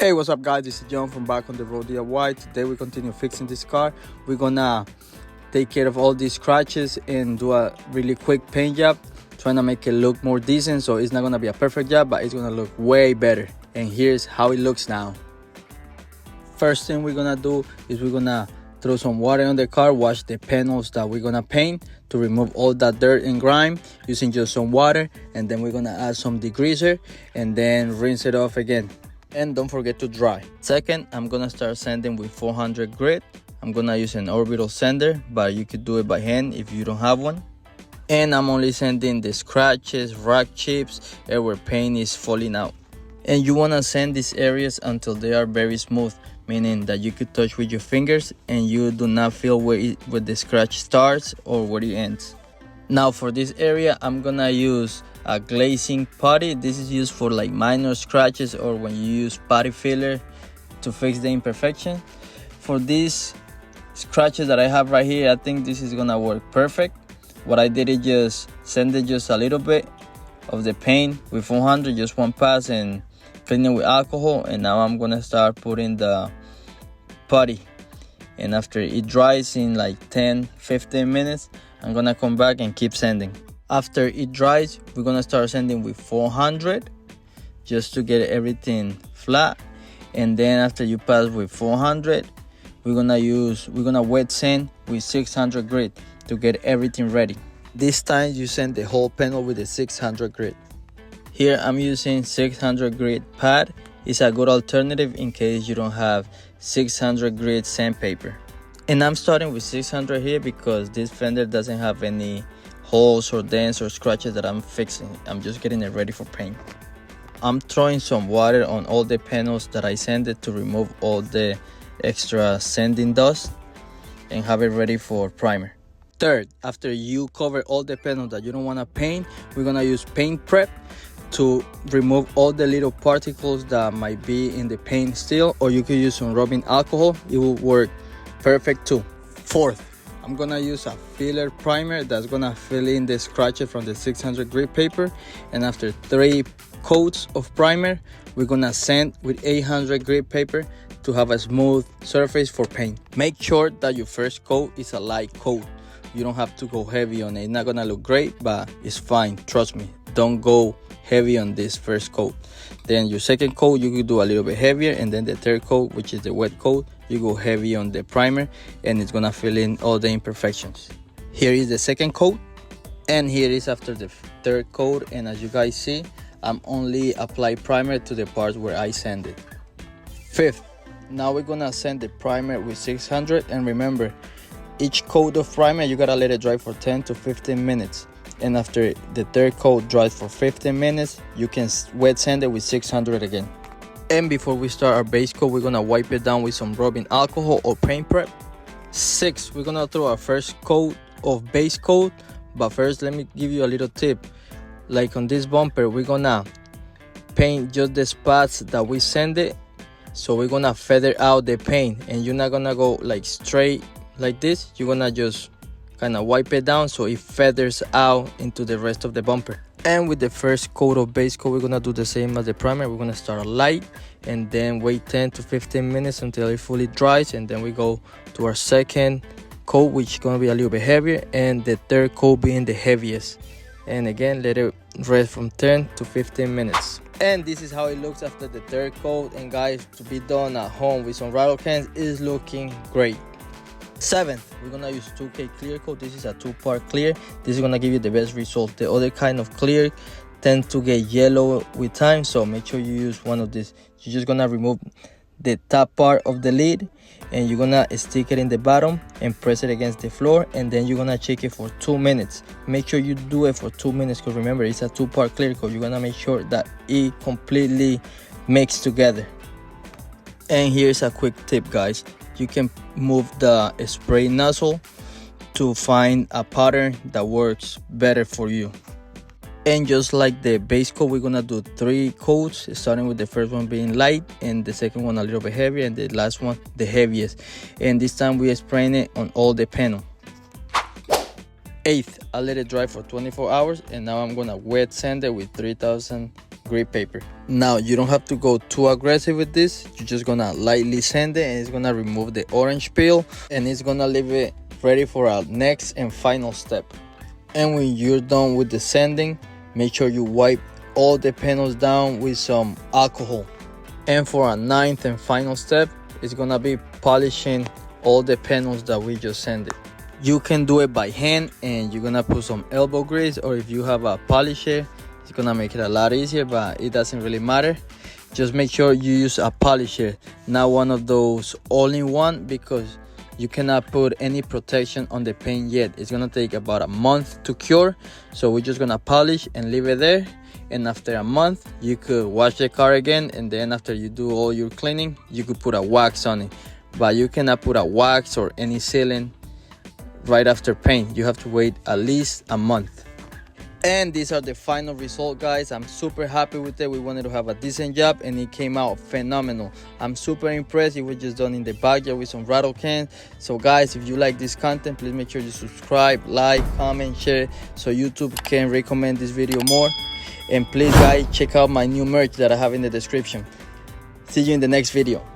Hey, what's up guys, this is John from Back on the Road DIY. Today we continue fixing this car. We're gonna take care of all these scratches and do a really quick paint job, trying to make it look more decent. So it's not gonna be a perfect job, but it's gonna look way better. And here's how it looks now. First thing we're gonna do is we're gonna throw some water on the car, wash the panels that we're gonna paint to remove all that dirt and grime using just some water, and then we're gonna add some degreaser and then rinse it off again. And don't forget to dry. Second, I'm gonna start sanding with 400 grit. I'm gonna use an orbital sander, but you could do it by hand if you don't have one. And I'm only sanding the scratches, rock chips, and where paint is falling out. And you wanna sand these areas until they are very smooth, meaning that you could touch with your fingers and you do not feel where the scratch starts or where it ends. Now for this area, I'm gonna use a glazing putty. This is used for like minor scratches or when you use putty filler to fix the imperfection. For these scratches that I have right here, I think this is gonna work perfect. What I did is just sanded just a little bit of the paint with 400, just one pass, and clean it with alcohol. And now I'm gonna start putting the putty, and after it dries in like 10-15 minutes, I'm gonna come back and keep sanding. After it dries, we're gonna start sanding with 400 just to get everything flat. And then after you pass with 400, we're gonna wet sand with 600 grit to get everything ready. This time you sand the whole panel with the 600 grit. Here I'm using 600 grit pad. It's a good alternative in case you don't have 600 grit sandpaper. And I'm starting with 600 here because this fender doesn't have any holes or dents or scratches that I'm fixing. I'm just getting it ready for paint. I'm throwing some water on all the panels that I sanded to remove all the extra sanding dust and have it ready for primer. Third, after you cover all the panels that you don't want to paint, we're gonna use paint prep to remove all the little particles that might be in the paint still, or you could use some rubbing alcohol. It will work perfect too. Fourth, I'm gonna use a filler primer that's gonna fill in the scratches from the 600 grit paper, and after 3 coats of primer, we're gonna sand with 800 grit paper to have a smooth surface for paint. Make sure that your first coat is a light coat. You don't have to go heavy on it. It's not gonna look great, but it's fine, trust me. Don't go heavy on this first coat. Then your second coat, you could do a little bit heavier, and then the third coat, which is the wet coat, you go heavy on the primer, and it's gonna fill in all the imperfections. Here is the second coat, and here is after the third coat. And as you guys see, I'm only apply primer to the parts where I sanded. Fifth, now we're gonna sand the primer with 600, and remember, each coat of primer you gotta let it dry for 10-15 minutes. And after the third coat dries for 15 minutes, you can wet sand it with 600 again. And before we start our base coat, we're gonna wipe it down with some rubbing alcohol or paint prep. 6, we're gonna throw our first coat of base coat, but first let me give you a little tip. Like on this bumper, we're gonna paint just the spots that we sanded, so we're gonna feather out the paint, and you're not gonna go like straight like this. You're gonna just kind of wipe it down so it feathers out into the rest of the bumper. And with the first coat of base coat, we're gonna do the same as the primer. We're gonna start light and then wait 10-15 minutes until it fully dries, and then we go to our second coat, which is gonna be a little bit heavier, and the third coat being the heaviest. And again, let it rest from 10-15 minutes. And this is how it looks after the third coat. And guys, to be done at home with some rattle cans is looking great. 7th, we're gonna use 2K clear coat. This is a 2-part clear. This is gonna give you the best result. The other kind of clear tend to get yellow with time, so make sure you use one of these. You're just gonna remove the top part of the lid, and you're gonna stick it in the bottom and press it against the floor, and then you're gonna shake it for 2 minutes. Make sure you do it for 2 minutes, because remember, it's a 2-part clear coat. You're gonna make sure that it completely mixed together. And here's a quick tip, guys. You can move the spray nozzle to find a pattern that works better for you. And just like the base coat, we're gonna do 3 coats, starting with the first one being light, and the second one a little bit heavier, and the last one the heaviest. And this time we are spraying it on all the panel. 8th, I let it dry for 24 hours, and now I'm gonna wet sand it with 3000 grit paper. Now you don't have to go too aggressive with this. You're just gonna lightly sand it, and it's gonna remove the orange peel, and it's gonna leave it ready for our next and final step. And when you're done with the sanding, make sure you wipe all the panels down with some alcohol. And for our ninth and final step, it's gonna be polishing all the panels that we just sanded. You can do it by hand, and you're gonna put some elbow grease, or if you have a polisher, it's gonna make it a lot easier, but it doesn't really matter. Just make sure you use a polisher, not one of those all-in-one, because you cannot put any protection on the paint yet. It's gonna take about a month to cure, so we're just gonna polish and leave it there. And after a month, you could wash the car again, and then after you do all your cleaning, you could put a wax on it. But you cannot put a wax or any sealant right after paint. You have to wait at least a month. And these are the final results, guys. I'm super happy with it. We wanted to have a decent job, and it came out phenomenal. I'm super impressed. It was just done in the backyard with some rattle cans. So guys, if you like this content, please make sure you subscribe, like, comment, share, so YouTube can recommend this video more. And please guys, check out my new merch that I have in the description. See you in the next video.